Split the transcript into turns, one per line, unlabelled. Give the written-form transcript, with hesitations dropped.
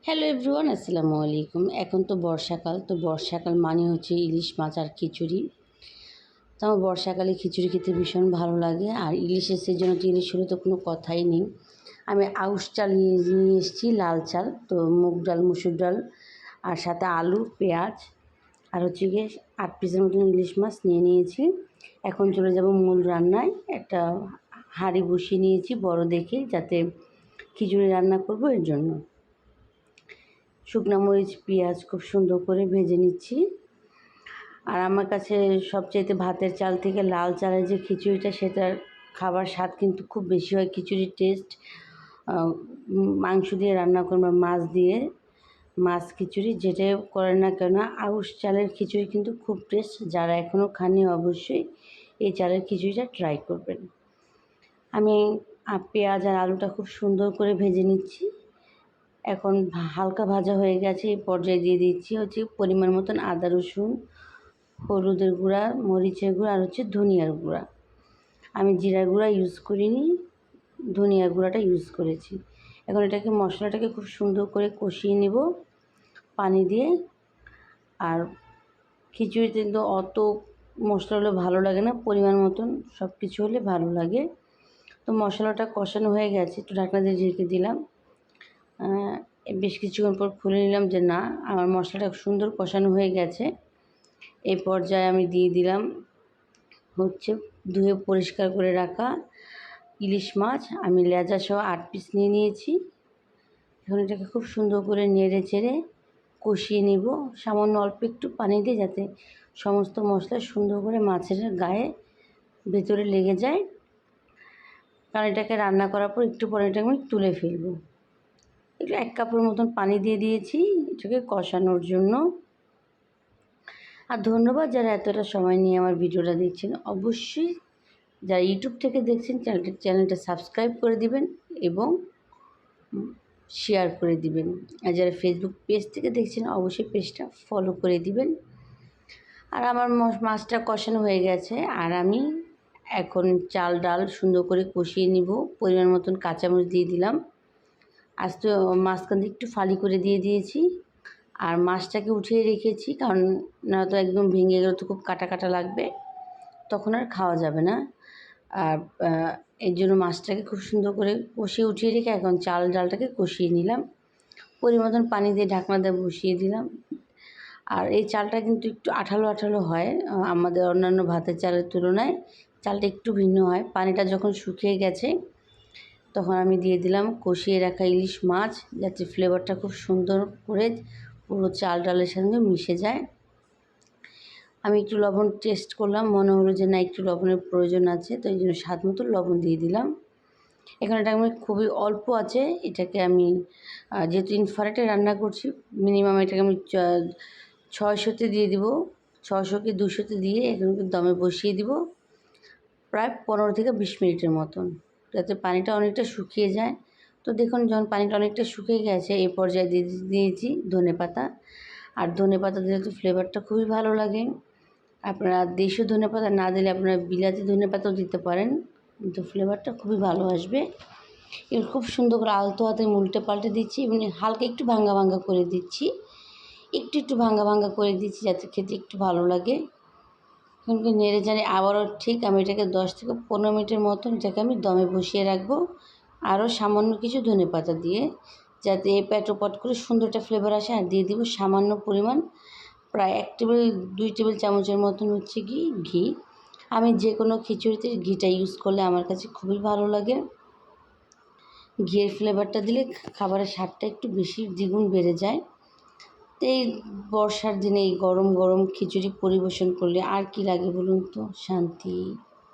Hello everyone, আসসালামু আলাইকুম। এখন তো বর্ষাকাল, তো বর্ষাকাল মানে হচ্ছে ইলিশ মাছ আর খিচুড়ি। তো আমার বর্ষাকালে খিচুড়ি খেতে ভীষণ ভালো লাগে, আর ইলিশের সিজনে তো ইলিশ হলে তো কোনো কথাই নেই। আমি আউশ চাল নিয়ে এসেছি, লাল চাল, তো মুগ ডাল, মুসুর ডাল, আর সাথে আলু, পেঁয়াজ, আর হচ্ছে গিয়ে 8 পিসের মতন ইলিশ মাছ নিয়ে নিয়েছি। এখন চলে যাব মূল রান্নায়। একটা হাঁড়ি বসিয়ে নিয়েছি বড় দেখে, যাতে খিচুড়ি রান্না করব এর জন্য। শুকনো মরিচ, পেঁয়াজ খুব সুন্দর করে ভেজে নিচ্ছি। আর আমার কাছে সবচাইতে ভাতের চাল থেকে লাল চালের যে খিচুড়িটা, সেটার খাবার স্বাদ কিন্তু খুব বেশি হয়। খিচুড়ির টেস্ট মাংস দিয়ে রান্না করুন বা মাছ দিয়ে, মাছ খিচুড়ি যেটাই করেন না কেন, আউশ চালের খিচুড়ি কিন্তু খুব টেস্ট। যারা এখনও খাননি অবশ্যই এই চালের খিচুড়িটা ট্রাই করবেন। আমি পেঁয়াজ আর আলুটা খুব সুন্দর করে ভেজে নিচ্ছি। এখন হালকা ভাজা হয়ে গেছে, এই পর্যায়ে দিয়ে দিচ্ছি হচ্ছে পরিমাণ মতন আদা, রসুন, হলুদের গুঁড়া, মরিচের গুঁড়া, আর হচ্ছে ধনিয়ার গুঁড়া। আমি জিরার গুঁড়া ইউজ করিনি, ধনিয়ার গুঁড়াটা ইউজ করেছি। এখন এটাকে মশলাটাকে খুব সুন্দর করে কষিয়ে নেব পানি দিয়ে। আর খিচুড়িতে কিন্তু অত মশলা হলে ভালো লাগে না, পরিমাণ মতন সব কিছু হলে ভালো লাগে। তো মশলাটা কষানো হয়ে গেছে, একটু ঢাকনা দিয়ে ঢেকে দিলাম। বেশ কিছুক্ষণ পর খুলে নিলাম যে না, আমার মশলাটা সুন্দর কষানো হয়ে গেছে। এই পর্যায়ে আমি দিয়ে দিলাম হচ্ছে ধুয়ে পরিষ্কার করে রাখা ইলিশ মাছ। আমি লেজা সহ 8 পিস নিয়ে নিয়েছি। এখন এটাকে খুব সুন্দর করে নেড়ে চেড়ে কষিয়ে নেব, সামান্য অল্প একটু পানি দিয়ে, যাতে সমস্ত মশলা সুন্দর করে মাছের গায়ে ভেতরে লেগে যায়। কারণ এটাকে রান্না করার পর একটু পরে এটা আমি তুলে ফেলবো। একটু 1 কাপের মতন পানি দিয়ে দিয়েছি এটাকে কষানোর জন্য। আর ধন্যবাদ যারা এতটা সময় নিয়ে আমার ভিডিওটা দেখছেন। অবশ্যই যারা ইউটিউব থেকে দেখছেন চ্যানেলটা সাবস্ক্রাইব করে দিবেন এবং শেয়ার করে দিবেন। আর যারা ফেসবুক পেজ থেকে দেখছেন অবশ্যই পেজটা ফলো করে দিবেন। আর আমার মাছটা কষানো হয়ে গেছে, আর আমি এখন চাল ডাল সুন্দর করে কষিয়ে নিব। পরিমাণ মতন কাঁচামরিচ দিয়ে দিলাম, আস্তে মাঝখান দিয়ে একটু ফালি করে দিয়ে দিয়েছি। আর মাছটাকে উঠিয়ে রেখেছি, কারণ না তো একদম ভেঙে গেলে তো খুব কাটা কাটা লাগবে, তখন আর খাওয়া যাবে না। আর এর জন্য মাছটাকে খুব সুন্দর করে কষিয়ে উঠিয়ে রেখে এখন চাল ডালটাকে কষিয়ে নিলাম। পরিমাণ মতন পানি দিয়ে ঢাকনা দিয়ে বসিয়ে দিলাম। আর এই চালটা কিন্তু একটু আঠালো আঠালো হয়, আমাদের অন্যান্য ভাতের চালের তুলনায় চালটা একটু ভিন্ন হয়। পানিটা যখন শুকিয়ে গেছে তখন আমি দিয়ে দিলাম কষিয়ে রাখা ইলিশ মাছ, যাতে ফ্লেভারটা খুব সুন্দর করে পুরো চাল ডালের সঙ্গে মিশে যায়। আমি একটু লবণ টেস্ট করলাম, মনে হলো যে না একটু লবণের প্রয়োজন আছে, তো এই জন্য স্বাদ মতো লবণ দিয়ে দিলাম। এখন এটা আমি খুবই অল্প আছে, এটাকে আমি যেহেতু ইনফ্রারেটে রান্না করছি, মিনিমাম এটাকে আমি 600-তে দিয়ে দিব। 600 কি 200-তে দিয়ে এখানে দমে বসিয়ে দিব প্রায় 15 থেকে 20 মিনিটের মতন, যাতে পানিটা অনেকটা শুকিয়ে যায়। তো দেখুন যখন পানিটা অনেকটা শুকিয়ে গেছে, এই পর্যায়ে দিয়েছি ধনেপাতা। আর ধনেপাতা দিলে তো ফ্লেভারটা খুবই ভালো লাগে। আপনারা দেশীয় ধনেপাতা না দিলে আপনারা বিলাতি ধনেপাতাও দিতে পারেন, কিন্তু ফ্লেভারটা খুবই ভালো আসবে। এর খুব সুন্দর করে আলতো হাতে উল্টে পাল্টে দিচ্ছি এবং হালকা একটু ভাঙ্গা ভাঙ্গা করে দিচ্ছি, একটু ভাঙ্গা ভাঙ্গা করে দিচ্ছি যাতে খেতে একটু ভালো লাগে। কিন্তু নেড়ে চেড়ে আবারও ঠিক আমি এটাকে 10 থেকে 15 মিনিটের মতন এটাকে আমি দমে বসিয়ে রাখবো, আরও সামান্য কিছু ধনেপাতা দিয়ে, যাতে এপাট ওপাট করে সুন্দর একটা ফ্লেভার আসে। আর দিয়ে দিব সামান্য পরিমাণ প্রায় 2 টেবিল চামচের মতন হচ্ছে ঘি। আমি যে কোনো খিচুড়িতে ঘিটা ইউজ করলে আমার কাছে খুবই ভালো লাগে। ঘিয়ের ফ্লেভারটা দিলে খাবারের স্বাদটা একটু বেশি দ্বিগুণ বেড়ে যায়। তো এই বর্ষার দিনে এই গরম গরম খিচুড়ি পরিবেশন করলে আর কি লাগে বলুন তো, শান্তি।